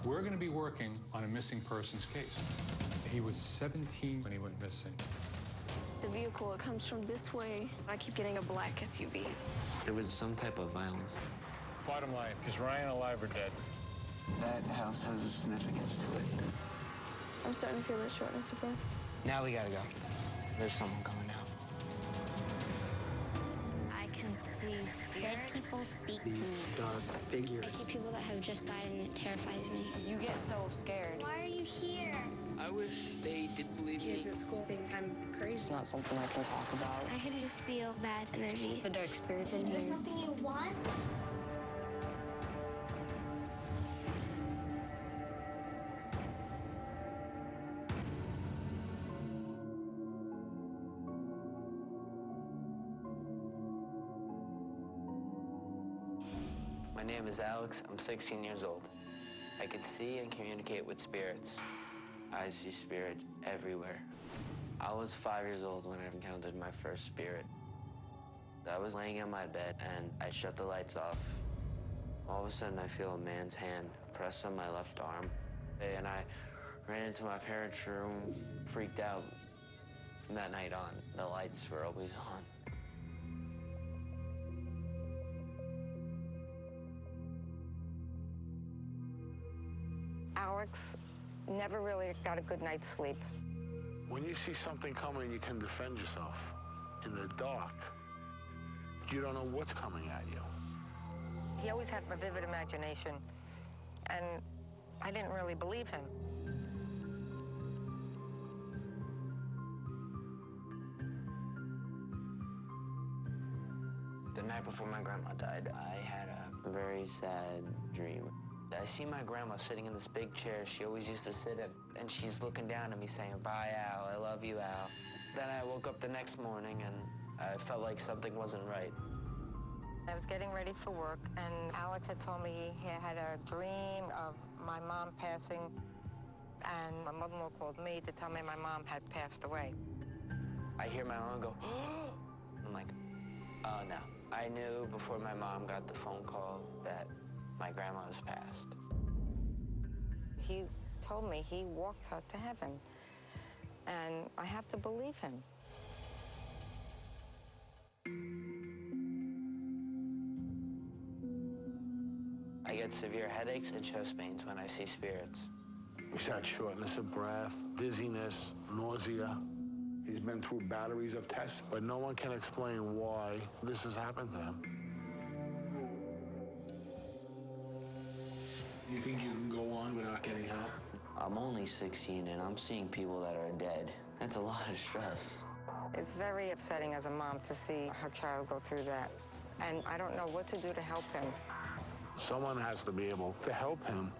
We're going to be working on a missing persons case. He was 17 when he went missing. The vehicle, it comes from this way. I keep getting a black SUV. There was some type of violence. Bottom line, is Ryan alive or dead? That house has a significance to it. I'm starting to feel that shortness of breath. Now we gotta go. There's someone coming out. I can see spirits. Dead people speak to These me. dark figures. I see people that have just died and it terrifies me. You get so scared. Why are you here? I wish they did believe Kids me. at school think I'm crazy. It's not something I can talk about. I can just feel bad energy. The dark spirits in here. Is there something you want? My name is Alex. I'm 16 years old. I can see and communicate with spirits. I see spirits everywhere. I was 5 years old when I encountered my first spirit. I was laying in my bed and I shut the lights off. All of a sudden I feel a man's hand press on my left arm. And I ran into my parents' room, freaked out. From that night on, the lights were always on. Alex never really got a good night's sleep. When you see something coming, you can defend yourself. In the dark, you don't know what's coming at you. He always had a vivid imagination, and I didn't really believe him. The night before my grandma died, I had a very sad dream. I see my grandma sitting in this big chair she always used to sit in, and she's looking down at me saying, "Bye, Al, I love you, Al." Then I woke up the next morning, and I felt like something wasn't right. I was getting ready for work, and Alex had told me he had a dream of my mom passing, and my mother-in-law called me to tell me my mom had passed away. I hear my mom go, "Oh!" I'm like, "Oh, no." I knew before my mom got the phone call that my grandma was passed. He told me he walked her to heaven, and I have to believe him. I get severe headaches and chest pains when I see spirits. He's had shortness of breath, dizziness, nausea. He's been through batteries of tests, but no one can explain why this has happened to him. You think you can go on without getting help? I'm only 16 and I'm seeing people that are dead. That's a lot of stress. It's very upsetting as a mom to see her child go through that, and I don't know what to do to help him. Someone has to be able to help him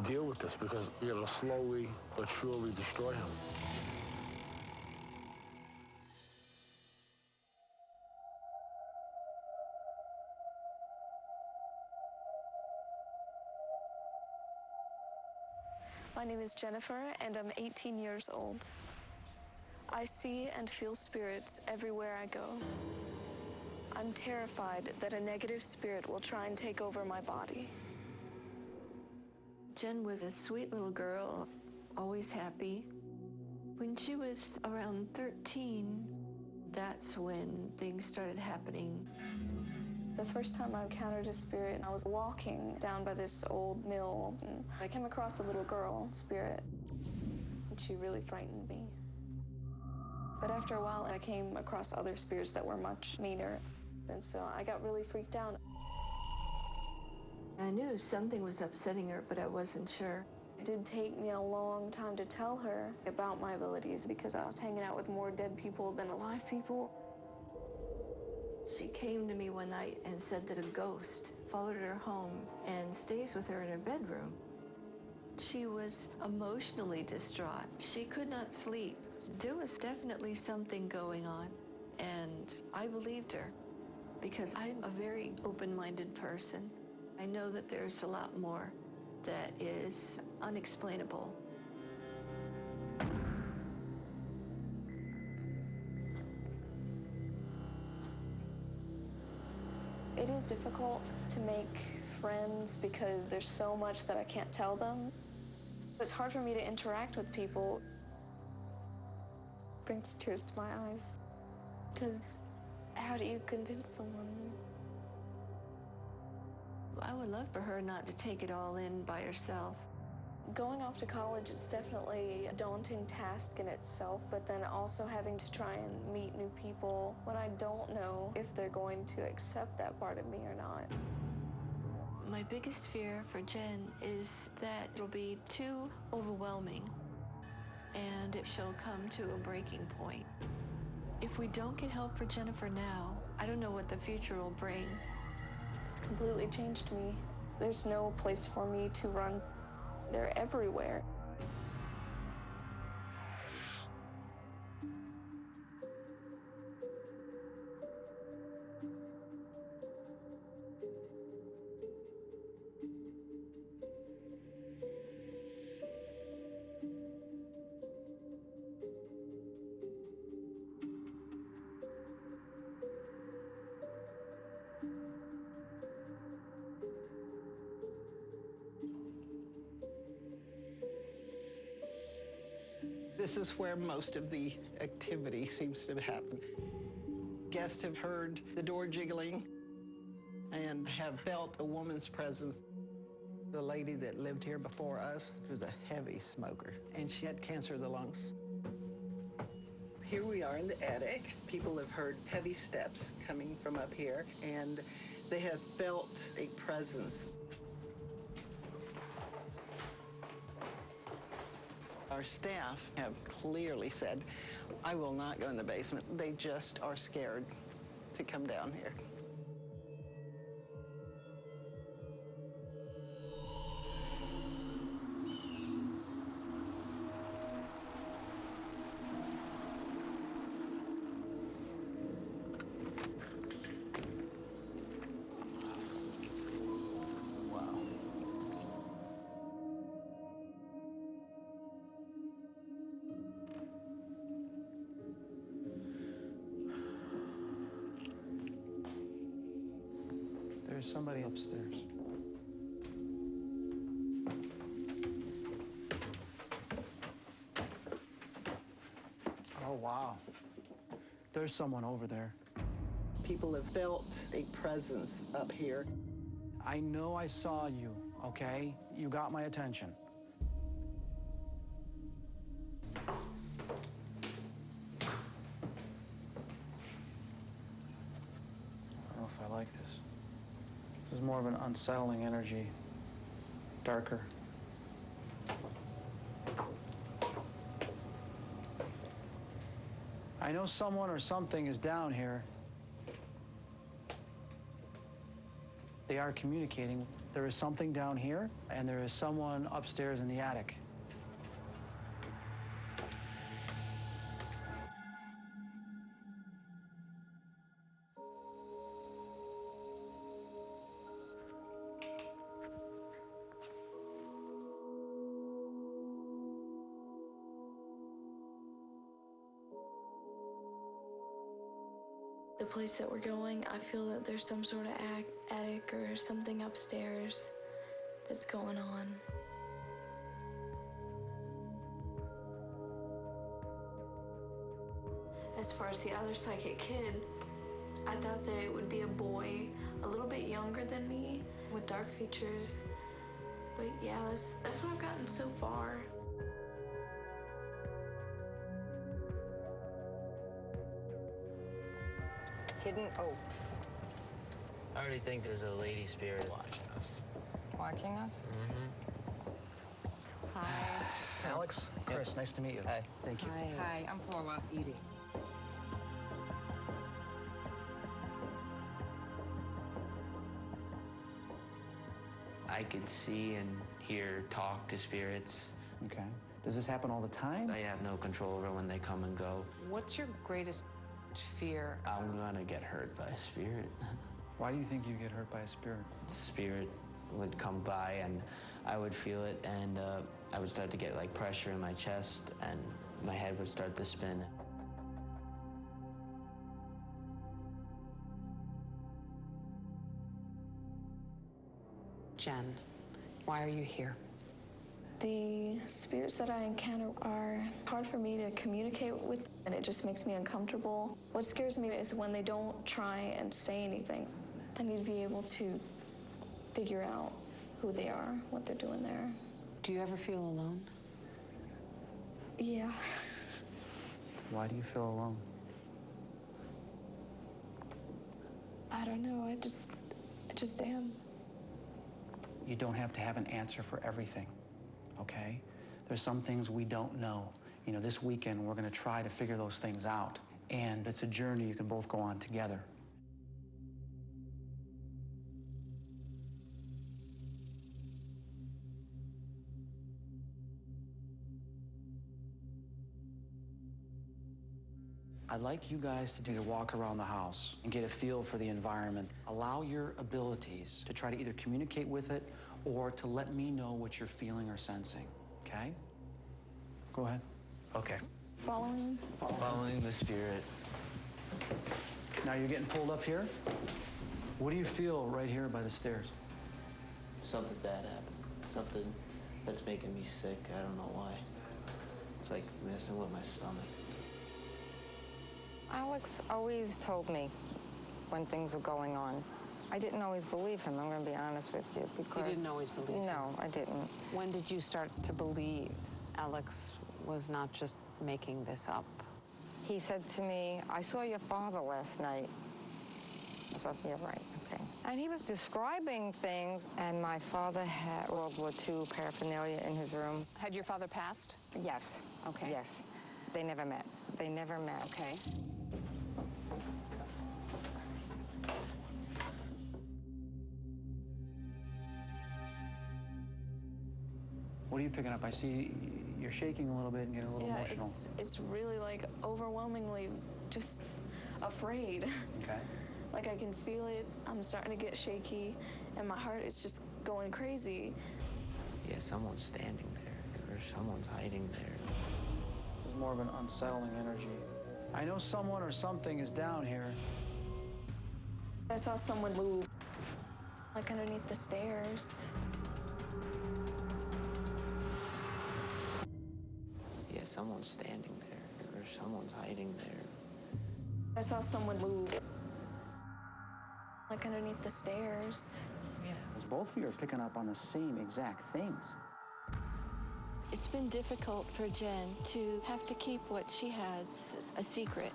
deal with this because it'll slowly but surely destroy him. My name is Jennifer, and I'm 18 years old. I see and feel spirits everywhere I go. I'm terrified that a negative spirit will try and take over my body. Jen was a sweet little girl, always happy. When she was around 13, that's when things started happening. The first time I encountered a spirit, I was walking down by this old mill, and I came across a little girl spirit, and she really frightened me. But after a while, I came across other spirits that were much meaner, and so I got really freaked out. I knew something was upsetting her, but I wasn't sure. It did take me a long time to tell her about my abilities because I was hanging out with more dead people than alive people. She came to me one night and said that a ghost followed her home and stays with her in her bedroom. She was emotionally distraught. She could not sleep. There was definitely something going on, and I believed her because I'm a very open-minded person. I know that there's a lot more that is unexplainable. It is difficult to make friends because there's so much that I can't tell them. It's hard for me to interact with people. It brings tears to my eyes. Because how do you convince someone? I would love for her not to take it all in by herself. Going off to college, it's definitely a daunting task in itself, but then also having to try and meet new people when I don't know if they're going to accept that part of me or not. My biggest fear for Jen is that it'll be too overwhelming and she'll come to a breaking point. If we don't get help for Jennifer now, I don't know what the future will bring. It's completely changed me. There's no place for me to run. They're everywhere. This is where most of the activity seems to happen. Guests have heard the door jiggling and have felt a woman's presence. The lady that lived here before us was a heavy smoker, and she had cancer of the lungs. Here we are in the attic. People have heard heavy steps coming from up here, and they have felt a presence. Our staff have clearly said, I will not go in the basement. They just are scared to come down here. There's somebody upstairs. Oh, wow. There's someone over there. People have felt a presence up here. I know I saw you, okay? You got my attention. I don't know if I like this. This is more of an unsettling energy. Darker. I know someone or something is down here. They are communicating. There is something down here, and there is someone upstairs in the attic. The place that we're going, I feel that there's some sort of attic or something upstairs that's going on. As far as the other psychic kid, I thought that it would be a boy a little bit younger than me with dark features. But yeah, that's what I've gotten so far. Hidden Oaks. I already think there's a lady spirit watching us. Watching us? Mm-hmm. Hi. Alex, Chris, nice to meet you. Hi. Thank you. Hi, I'm Forma. Edie. I could see and hear, talk to spirits. Okay. Does this happen all the time? I have no control over when they come and go. What's your greatest fear? I'm gonna get hurt by a spirit. Why do you think you get hurt by a spirit? Spirit would come by and I would feel it, and I would start to get like pressure in my chest and my head would start to spin. Jen, why are you here? The spirits that I encounter are hard for me to communicate with, and it just makes me uncomfortable. What scares me is when they don't try and say anything. I need to be able to figure out who they are, what they're doing there. Do you ever feel alone? Yeah. Why do you feel alone? I don't know, I just am. You don't have to have an answer for everything, okay? There's some things we don't know. You know, this weekend we're gonna try to figure those things out. And it's a journey you can both go on together. I'd like you guys to do a walk around the house and get a feel for the environment. Allow your abilities to try to either communicate with it or to let me know what you're feeling or sensing, okay? Go ahead. Okay. Following? Following the spirit. Now you're getting pulled up here. What do you feel right here by the stairs? Something bad happened. Something that's making me sick. I don't know why. It's like messing with my stomach. Alex always told me when things were going on. I didn't always believe him, I'm going to be honest with you, because... You didn't always believe him? No, I didn't. When did you start to believe Alex was not just making this up? He said to me, I saw your father last night. I thought, yeah, right, okay. And he was describing things, and my father had World War II paraphernalia in his room. Had your father passed? Yes. Okay. Yes. They never met. They never met. Okay. What are you picking up? I see you're shaking a little bit and getting a little emotional. It's really like overwhelmingly just afraid. Okay. Like I can feel it, I'm starting to get shaky, and my heart is just going crazy. Yeah, someone's standing there, or someone's hiding there. There's more of an unsettling energy. I know someone or something is down here. I saw someone move, like underneath the stairs. Yeah, someone's standing there, or someone's hiding there. I saw someone move, like underneath the stairs. Yeah, because both of you are picking up on the same exact things. It's been difficult for Jen to have to keep what she has a secret.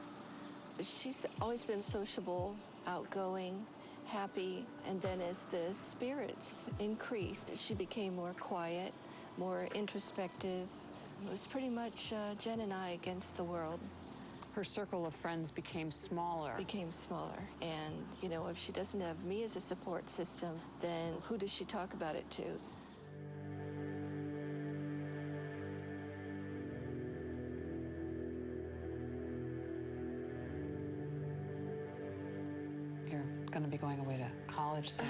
She's always been sociable, outgoing, happy, and then as the spirits increased, she became more quiet, more introspective. It was pretty much Jen and I against the world. Her circle of friends became smaller. And, you know, if she doesn't have me as a support system, then who does she talk about it to? You're going to be going away to college soon.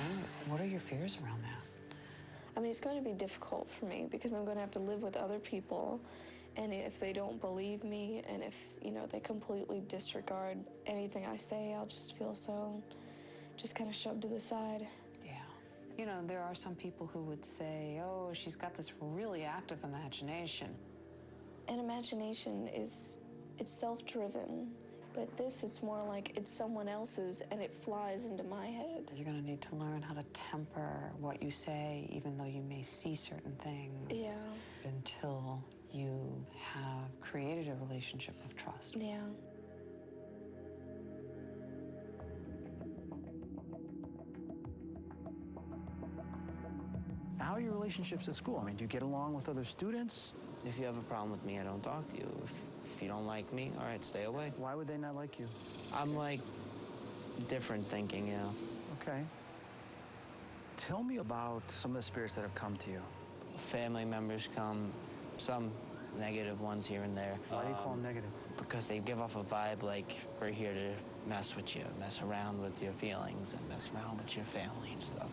What are your fears around that? I mean, it's going to be difficult for me because I'm going to have to live with other people. And if they don't believe me, and if, you know, they completely disregard anything I say, I'll just feel so just kind of shoved to the side. Yeah. You know, there are some people who would say, oh, she's got this really active imagination. And imagination it's self-driven. But this, it's more like it's someone else's, and it flies into my head. You're going to need to learn how to temper what you say, even though you may see certain things. Yeah. Until you have created a relationship of trust. Yeah. How are your relationships at school? I mean, do you get along with other students? If you have a problem with me, I don't talk to you. If you don't like me, all right, stay away. Why would they not like you? I'm like different thinking, yeah. Okay. Tell me about some of the spirits that have come to you. Family members come, some negative ones here and there. Why do you call them negative? Because they give off a vibe like we're here to mess with you, mess around with your feelings, and mess around with your family and stuff.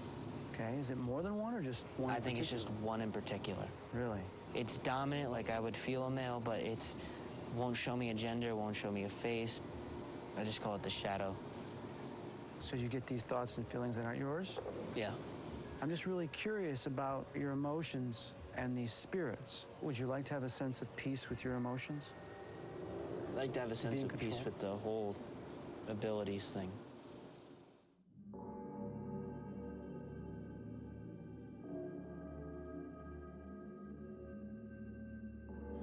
Okay, is it more than one or just one? I think it's just one in particular. Really? It's dominant, like I would feel a male, but it's won't show me a gender, won't show me a face. I just call it the shadow. So you get these thoughts and feelings that aren't yours? Yeah. I'm just really curious about your emotions and these spirits. Would you like to have a sense of peace with your emotions? I'd like to have a sense of peace with the whole abilities thing.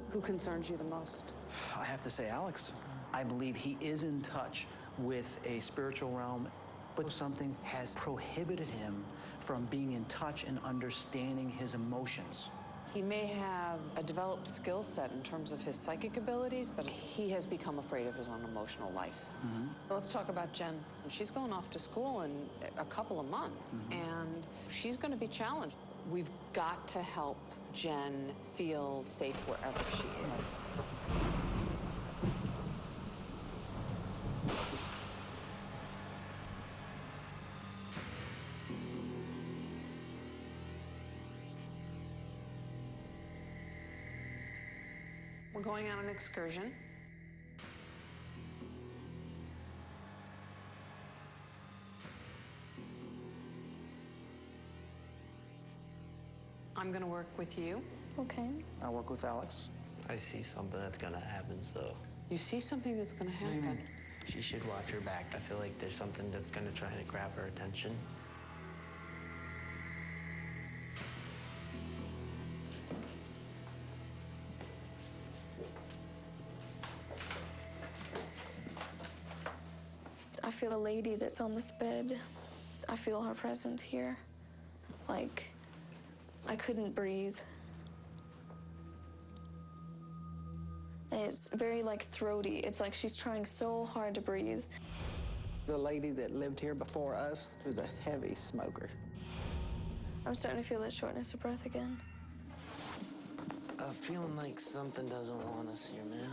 Who concerns you the most? I have to say Alex. I believe he is in touch with a spiritual realm, but something has prohibited him from being in touch and understanding his emotions. He may have a developed skill set in terms of his psychic abilities, but he has become afraid of his own emotional life. Let's talk about Jen. She's going off to school in a couple of months, and she's going to be challenged. We've got to help Jen feel safe wherever she is. We're going on an excursion. I'm going to work with you. Okay. I'll work with Alex. I see something that's gonna happen, so... You see something that's going to happen? She should watch her back. I feel like there's something that's gonna try to grab her attention. I feel a lady that's on this bed. I feel her presence here. Like, I couldn't breathe. And it's very, like, throaty. It's like she's trying so hard to breathe. The lady that lived here before us was a heavy smoker. I'm starting to feel that shortness of breath again. I'm feeling like something doesn't want us here, man.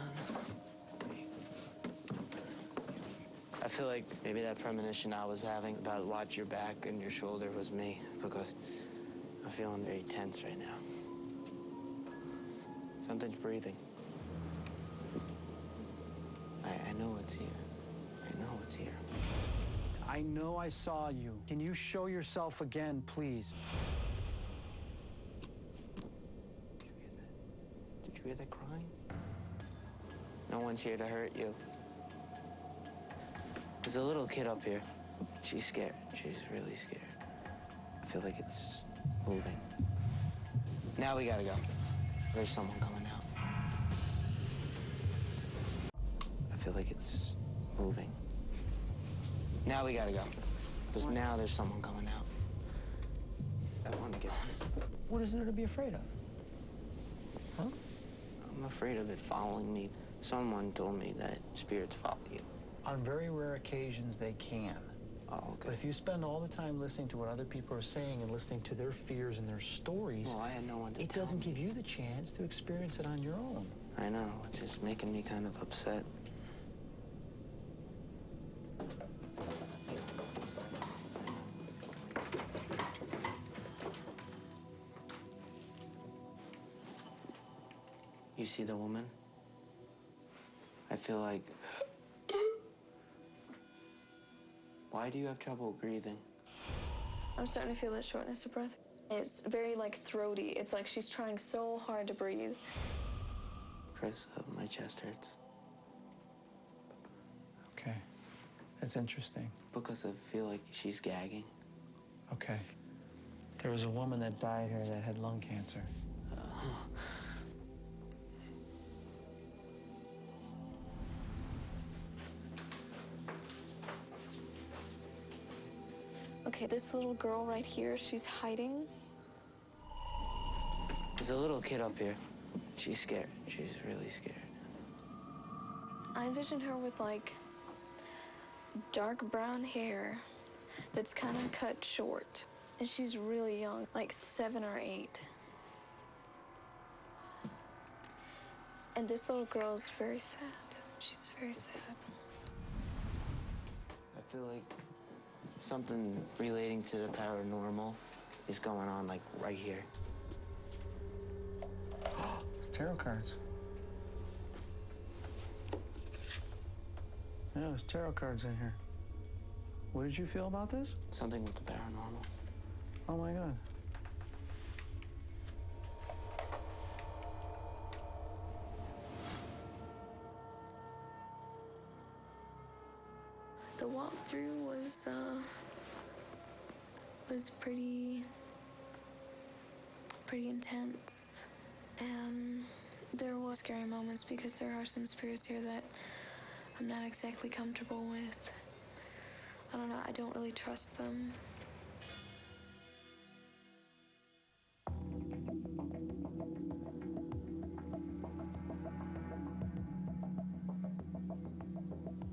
I feel like maybe that premonition I was having about watch your back and your shoulder was me, because I'm feeling very tense right now. Something's breathing. I know it's here. I know it's here. I know I saw you. Can you show yourself again, please? Did you hear that crying? No one's here to hurt you. There's a little kid up here. She's scared. She's really scared. I feel like it's moving. Now we gotta go. There's someone coming out. I feel like it's moving. Now we gotta go. Because now there's someone coming out. I want to get on. What is there to be afraid of? Huh? I'm afraid of it following me. Someone told me that spirits follow you. On very rare occasions, they can. Oh, okay. But if you spend all the time listening to what other people are saying and listening to their fears and their stories, Well, I had no one to it tell doesn't me. give you the chance to experience it on your own. I know. It's just making me kind of upset. You see the woman? I feel like... Why do you have trouble breathing? I'm starting to feel that shortness of breath. It's very, like, throaty. It's like she's trying so hard to breathe. Chris, my chest hurts. Okay. That's interesting. Because I feel like she's gagging. Okay. There was a woman that died here that had lung cancer. Okay, this little girl right here, she's hiding. There's a little kid up here. She's scared. She's really scared. I envision her with, like, dark brown hair that's kind of cut short. And she's really young, like 7 or 8. And this little girl's very sad. She's very sad. I feel like something relating to the paranormal is going on, like, right here. Tarot cards. Yeah, there's tarot cards in here. What did you feel about this? Something with the paranormal. Oh my God. through was pretty intense. And there were scary moments because there are some spirits here that I'm not exactly comfortable with. I don't know, I don't really trust them.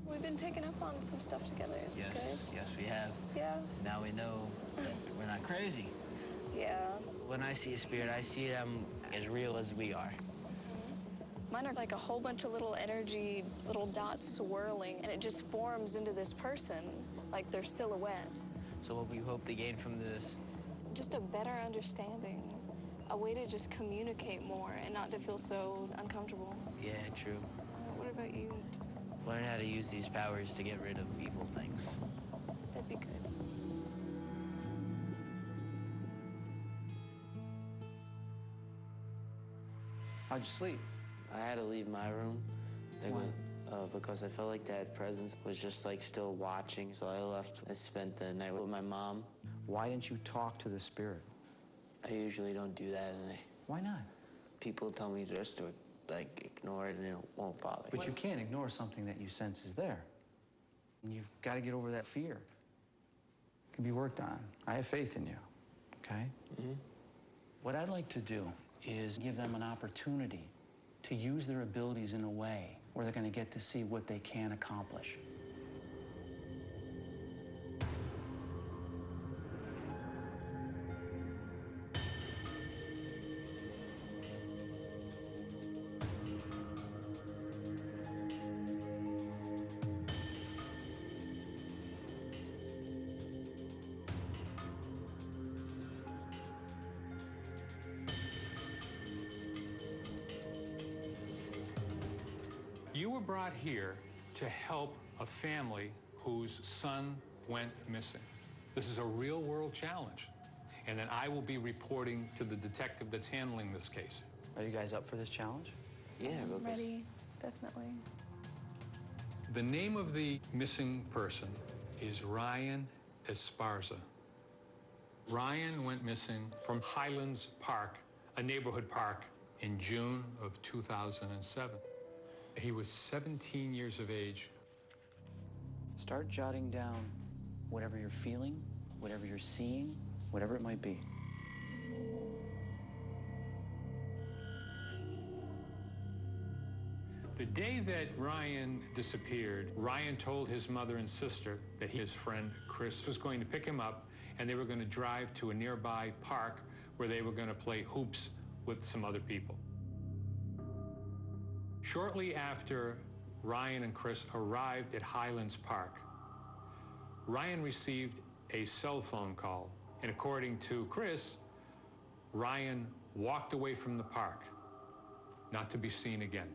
We've been picking up on some stuff together. It's good. Yes, we have. Yeah. Now we know that we're not crazy. Yeah. When I see a spirit, I see them as real as we are. Mine are like a whole bunch of little energy, little dots swirling, and it just forms into this person, like their silhouette. So what we hope to gain from this? Just a better understanding, a way to just communicate more and not to feel so uncomfortable. Yeah, true. What about you? Just Learn how to use these powers to get rid of evil things. that'd be good. How'd you sleep? I had to leave my room. Why? Because I felt like that presence was just like still watching. So I left. I spent the night with my mom. Why didn't you talk to the spirit? I usually don't do that, and Why not? people tell me just to like ignore it and it won't bother. But you can't ignore something that you sense is there. And you've got to get over that fear. It can be worked on. I have faith in you, okay? Mm-hmm. What I'd like to do is give them an opportunity to use their abilities in a way where they're going to get to see what they can accomplish. You were brought here to help a family whose son went missing. This is a real-world challenge. And then I will be reporting to the detective that's handling this case. Are you guys up for this challenge? Yeah, I'm ready, definitely. The name of the missing person is Ryan Esparza. Ryan went missing from Highlands Park, a neighborhood park, in June of 2007. He was 17 years of age. Start jotting down whatever you're feeling, whatever you're seeing, whatever it might be. The day that Ryan disappeared, Ryan told his mother and sister that his friend Chris was going to pick him up and they were going to drive to a nearby park where they were going to play hoops with some other people. Shortly after Ryan and Chris arrived at Highlands Park, Ryan received a cell phone call, and according to Chris, Ryan walked away from the park, not to be seen again.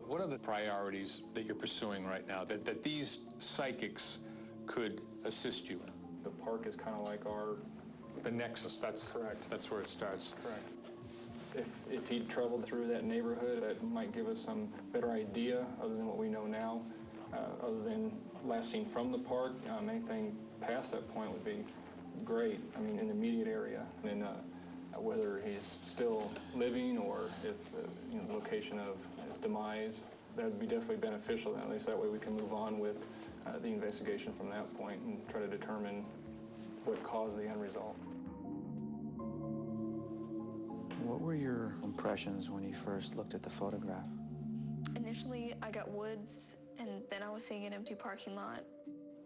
What are the priorities that you're pursuing right now that these psychics could assist you in? The park is kind of like The nexus, that's correct. That's where it starts. Correct. If he'd traveled through that neighborhood, that might give us some better idea other than what we know now. Other than last seen from the park, anything past that point would be great. I mean, in the immediate area, and whether he's still living or if the location of his demise, that would be definitely beneficial. At least that way we can move on with the investigation from that point and try to determine what caused the end result. What were your impressions when you first looked at the photograph? Initially, I got woods, and then I was seeing an empty parking lot.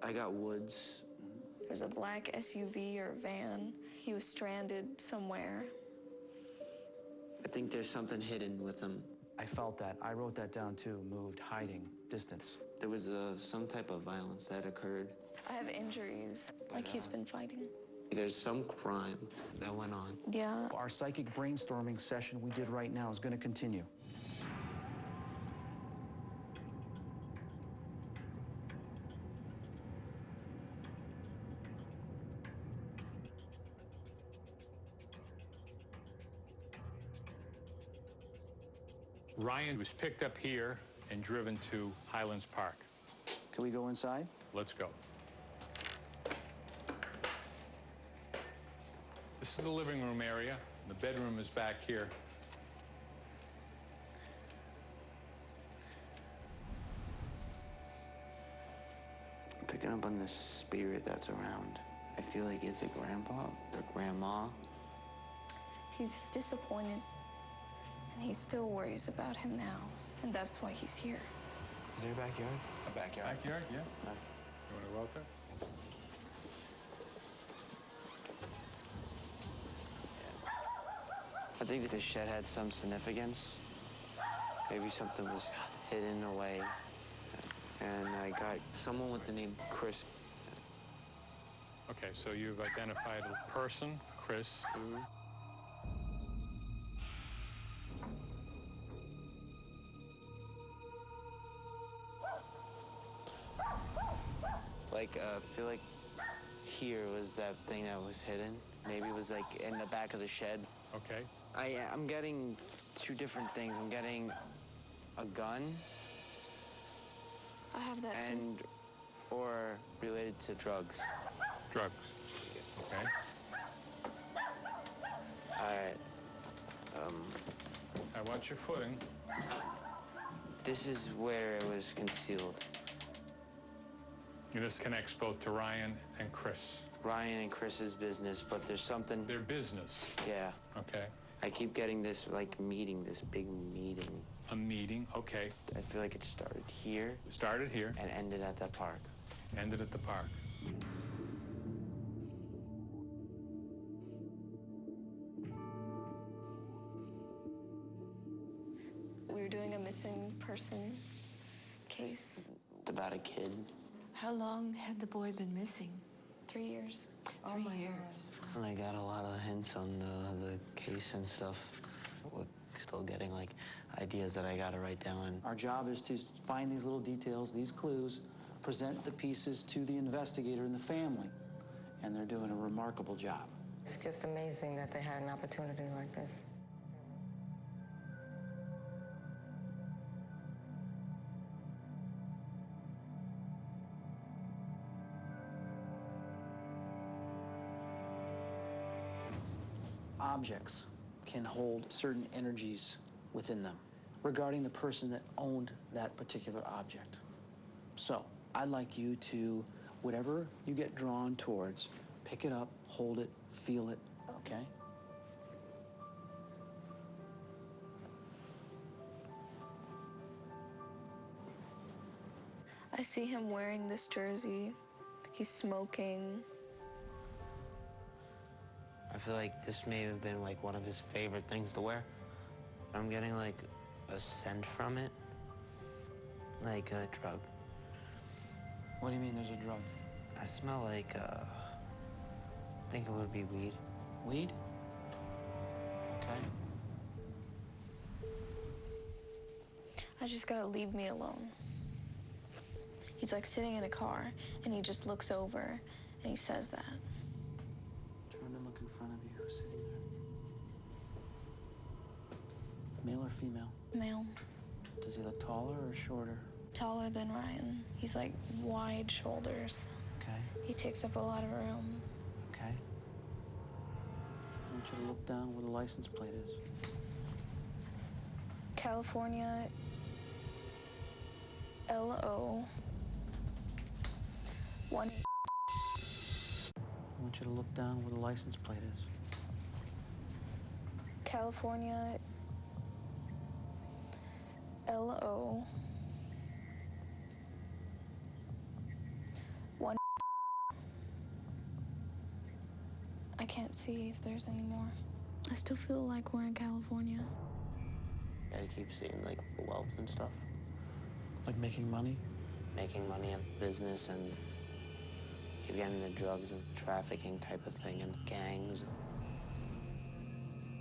I got woods. There's a black SUV or van. He was stranded somewhere. I think there's something hidden with him. I felt that. I wrote that down too. Moved, hiding, distance. There was some type of violence that occurred. I have injuries, like he's been fighting. There's some crime that went on. Yeah. Our psychic brainstorming session we did right now is going to continue. Ryan was picked up here and driven to Highlands Park. Can we go inside? Let's go. This is the living room area. The bedroom is back here. I'm picking up on the spirit that's around. I feel like it's a grandpa or grandma. He's disappointed, and he still worries about him now, and that's why he's here. Is there a backyard? A backyard? Backyard, yeah. You want to go out there? I think that the shed had some significance. Maybe something was hidden away. And I got someone with the name Chris. Okay, so you've identified a person, Chris. Mm-hmm. Like, I feel like here was that thing that was hidden. Maybe it was like in the back of the shed. Okay. I'm getting two different things. I'm getting a gun. I have that and, too. Or related to drugs. Drugs. Okay. All right. I watch your footing. This is where it was concealed. And this connects both to Ryan and Chris. Ryan and Chris's business, but there's something... Their business? Yeah. Okay. I keep getting this, like, meeting, this big meeting. A meeting, okay. I feel like it started here. Started here. And ended at that park. Ended at the park. We were doing a missing person case. It's about a kid. How long had the boy been missing? 3 years. 3 years. And I got a lot of hints on the case and stuff. We're still getting, like, ideas that I gotta write down. Our job is to find these little details, these clues, present the pieces to the investigator and the family, and they're doing a remarkable job. It's just amazing that they had an opportunity like this. Objects can hold certain energies within them regarding the person that owned that particular object. So I'd like you to, whatever you get drawn towards, pick it up, hold it, feel it, okay? I see him wearing this jersey. He's smoking. I feel like this may have been, like, one of his favorite things to wear. I'm getting, like, a scent from it. Like a drug. What do you mean there's a drug? I smell like, I think it would be weed. Weed? Okay. I just gotta leave me alone. He's like sitting in a car, and he just looks over, and he says that. Turn and look in front of you. Who's sitting there? Male or female? Male. Does he look taller or shorter? Taller than Ryan. He's like wide shoulders. Okay. He takes up a lot of room. Okay. I want you to look down where the license plate is. California, LO. 1. I want you to look down where the license plate is. California, LO. 1. I can't see if there's any more. I still feel like we're in California. I keep seeing, like, wealth and stuff. Like making money? Making money in business and keep getting the drugs and trafficking type of thing and gangs.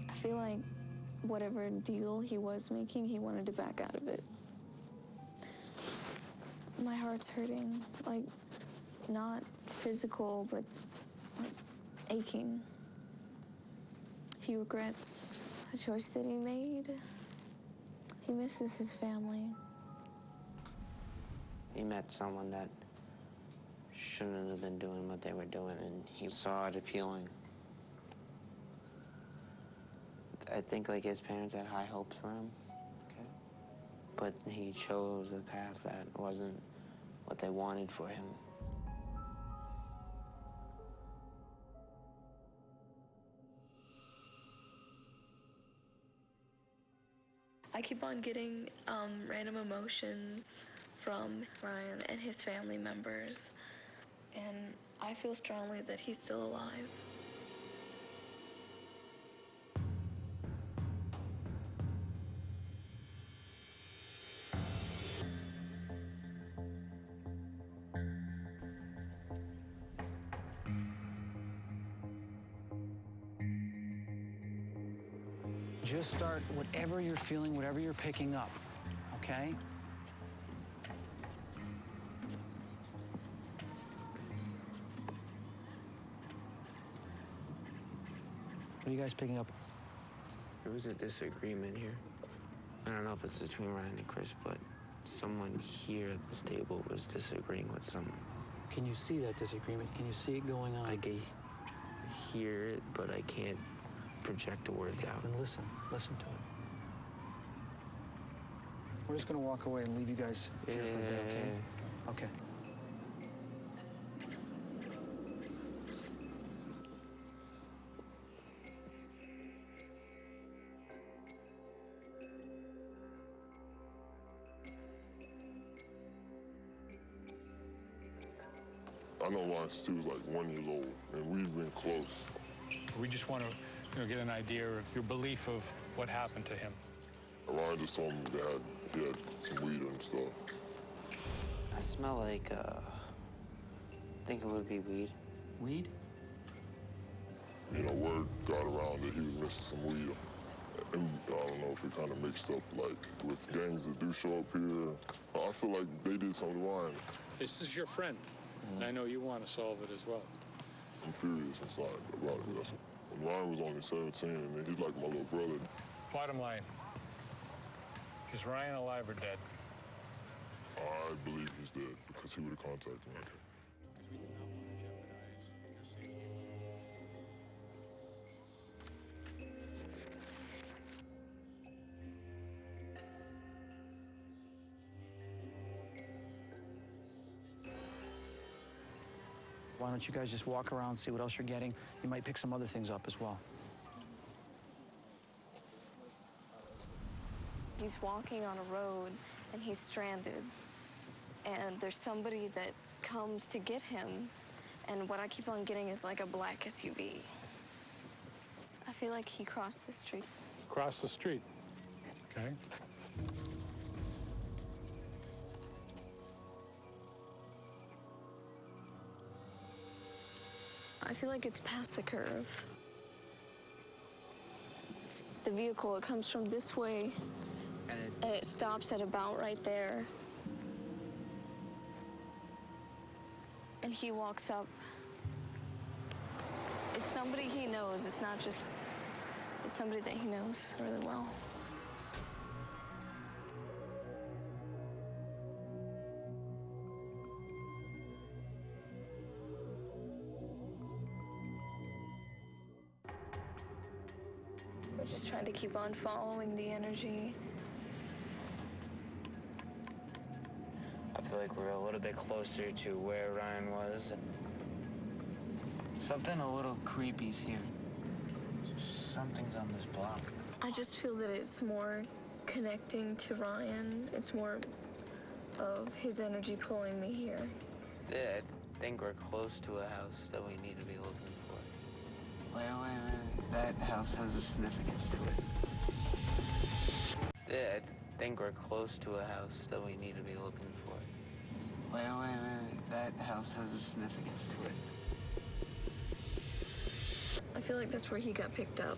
I feel like whatever deal he was making, he wanted to back out of it. My heart's hurting, like, not physical, but like, aching. He regrets a choice that he made. He misses his family. He met someone that shouldn't have been doing what they were doing, and he saw it appealing. I think like his parents had high hopes for him. Okay. But he chose a path that wasn't what they wanted for him. I keep on getting random emotions from Ryan and his family members, and I feel strongly that he's still alive. Just start whatever you're feeling, whatever you're picking up, okay? What are you guys picking up? There was a disagreement here. I don't know if it's between Ryan and Chris, but someone here at this table was disagreeing with someone. Can you see that disagreement? Can you see it going on? I can hear it, but I can't project the words out. Then listen to it. We're just gonna walk away and leave you guys here for a bit, okay? Okay. I know Ryan since he was like 1 year old, and we've been close. We just want to get an idea of your belief of what happened to him. Ryan just told me that he had some weed and stuff. I smell like, I think it would be weed. Weed? You know, word got around that he was missing some weed. And I don't know if it kind of mixed up, like, with gangs that do show up here. I feel like they did something to Ryan. This is your friend, and I know you want to solve it as well. I'm furious inside about it. When Ryan was only 17, and he's like my little brother. Bottom line, is Ryan alive or dead? I believe he's dead because he would have contacted me. Because we do not want to jeopardize your safety. Why don't you guys just walk around, see what else you're getting? You might pick some other things up as well. He's walking on a road and he's stranded. And there's somebody that comes to get him. And what I keep on getting is like a black SUV. I feel like he crossed the street. Cross the street. Okay. I feel like it's past the curve. The vehicle, it comes from this way, and it stops at about right there. And he walks up. It's somebody he knows. It's not just, it's somebody that he knows really well. We're just trying to keep on following the energy. I feel like we're a little bit closer to where Ryan was. Something a little creepy's here. Something's on this block. I just feel that it's more connecting to Ryan. It's more of his energy pulling me here. I think we're close to a house that we need to be looking for. Wait. That house has a significance to it. I think we're close to a house that we need to be looking for. Wait. That house has a significance to it. I feel like that's where he got picked up.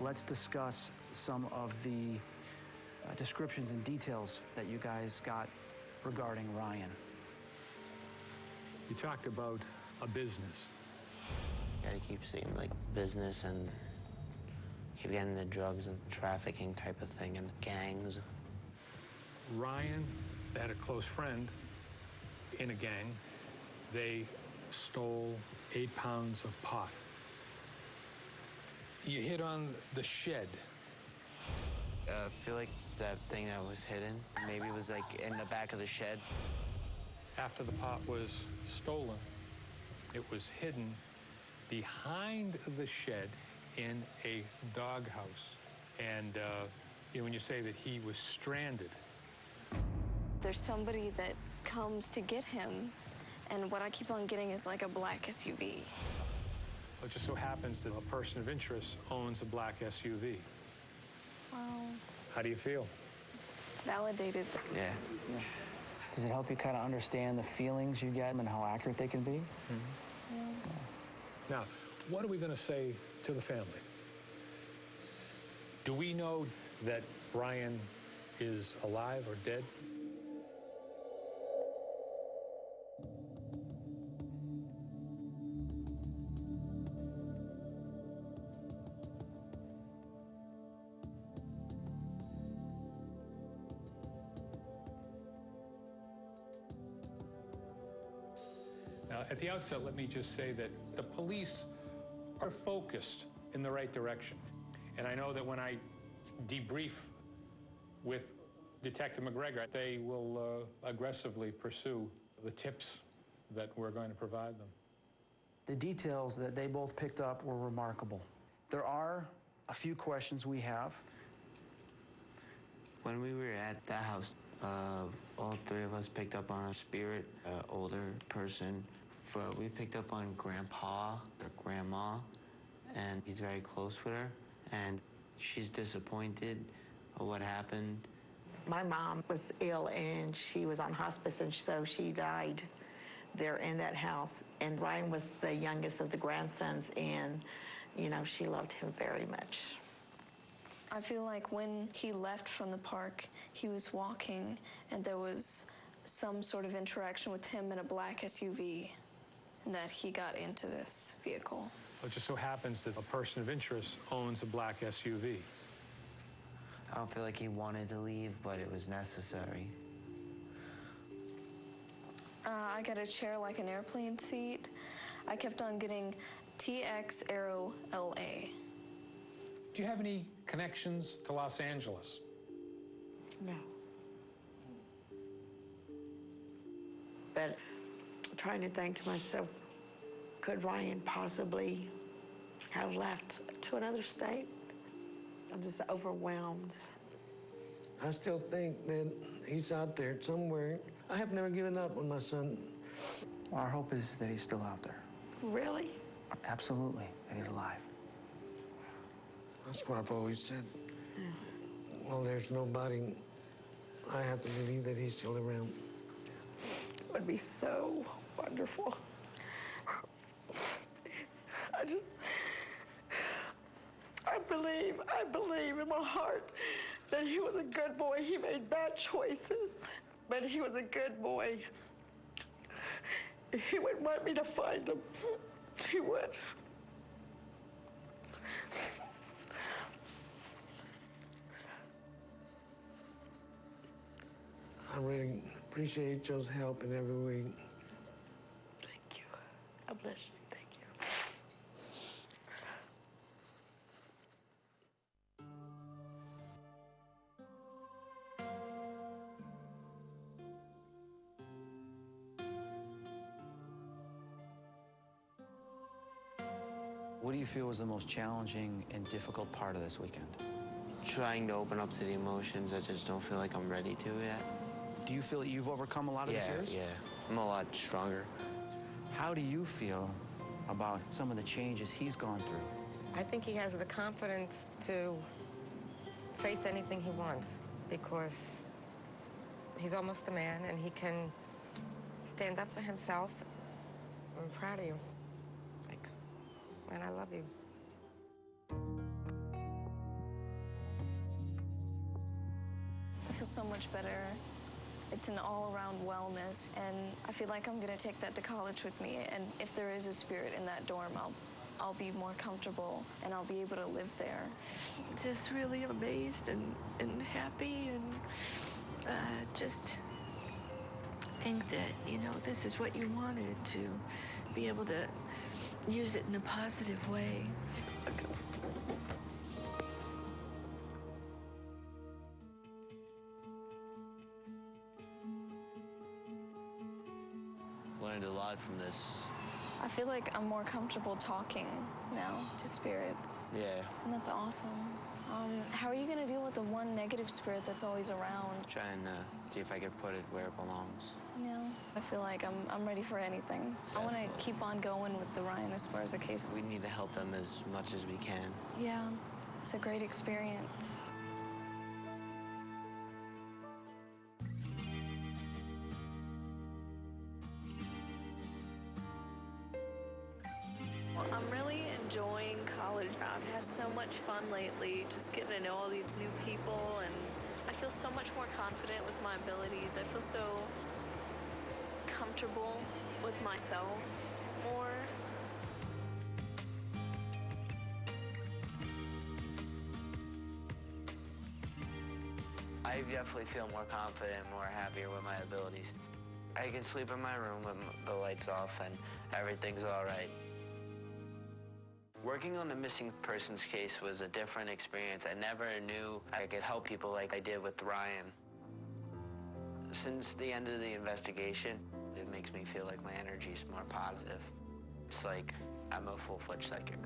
let's discuss some of the descriptions and details that you guys got regarding Ryan. You talked about a business. I keep seeing like business and keep getting the drugs and trafficking type of thing and gangs. Ryan had a close friend in a gang. They stole 8 pounds of pot. You hit on the shed. I feel like that thing that was hidden, maybe it was like in the back of the shed. After the pot was stolen, it was hidden behind the shed in a doghouse. And when you say that he was stranded. There's somebody that comes to get him, and what I keep on getting is like a black SUV. It just so happens that a person of interest owns a black SUV. Wow. How do you feel? Validated. Yeah. Does it help you kind of understand the feelings you get and how accurate they can be? Yeah. Now, what are we going to say to the family? Do we know that Ryan is alive or dead? Now, at the outset, let me just say that the police are focused in the right direction. And I know that when I debrief with Detective McGregor, they will aggressively pursue the tips that we're going to provide them. The details that they both picked up were remarkable. There are a few questions we have. When we were at that house, all three of us picked up on a spirit, older person. We picked up on Grandpa or Grandma, and he's very close with her, and she's disappointed of what happened. My mom was ill, and she was on hospice, and so she died there in that house. And Ryan was the youngest of the grandsons, and, she loved him very much. I feel like when he left from the park, he was walking, and there was some sort of interaction with him in a black SUV, and that he got into this vehicle. It just so happens that a person of interest owns a black SUV. I don't feel like he wanted to leave, but it was necessary. I got a chair like an airplane seat. I kept on getting TX Aero LA. Do you have any connections to Los Angeles? No. But trying to think to myself, could Ryan possibly have left to another state? I'm just overwhelmed. I still think that he's out there somewhere. I have never given up on my son. Our hope is that he's still out there. Really? Absolutely, that he's alive. That's what I've always said. Yeah. Well, there's nobody. I have to believe that he's still around. It would be so wonderful. I believe in my heart that he was a good boy. He made bad choices, but he was a good boy. He would want me to find him. He would. I really appreciate Joe's help in every way. Thank you. God bless you. Thank you. What do you feel was the most challenging and difficult part of this weekend? Trying to open up to the emotions. I just don't feel like I'm ready to yet. Do you feel that you've overcome a lot of the fears? Yeah. I'm a lot stronger. How do you feel about some of the changes he's gone through? I think he has the confidence to face anything he wants because he's almost a man and he can stand up for himself. I'm proud of you. Thanks. And I love you. so much better. It's an all-around wellness, and I feel like I'm gonna take that to college with me, and if there is a spirit in that dorm, I'll be more comfortable, and I'll be able to live there. Just really amazed and happy, and just think that, you know, this is what you wanted, to be able to use it in a positive way. Learned a lot from this. I feel like I'm more comfortable talking now to spirits. Yeah. And that's awesome. How are you gonna deal with the one negative spirit that's always around? Trying to see if I can put it where it belongs. Yeah, I feel like I'm ready for anything. Definitely. I want to keep on going with the Ryan Esparza case. We need to help them as much as we can. Yeah, it's a great experience. I'm really enjoying college. I've had so much fun lately, just getting to know all these new people, and I feel so much more confident with my abilities. I feel so comfortable with myself more. I definitely feel more confident, more happier with my abilities. I can sleep in my room with the lights off and everything's all right. Working on the missing persons case was a different experience. I never knew I could help people like I did with Ryan. Since the end of the investigation, it makes me feel like my energy is more positive. It's like I'm a full-fledged psychic.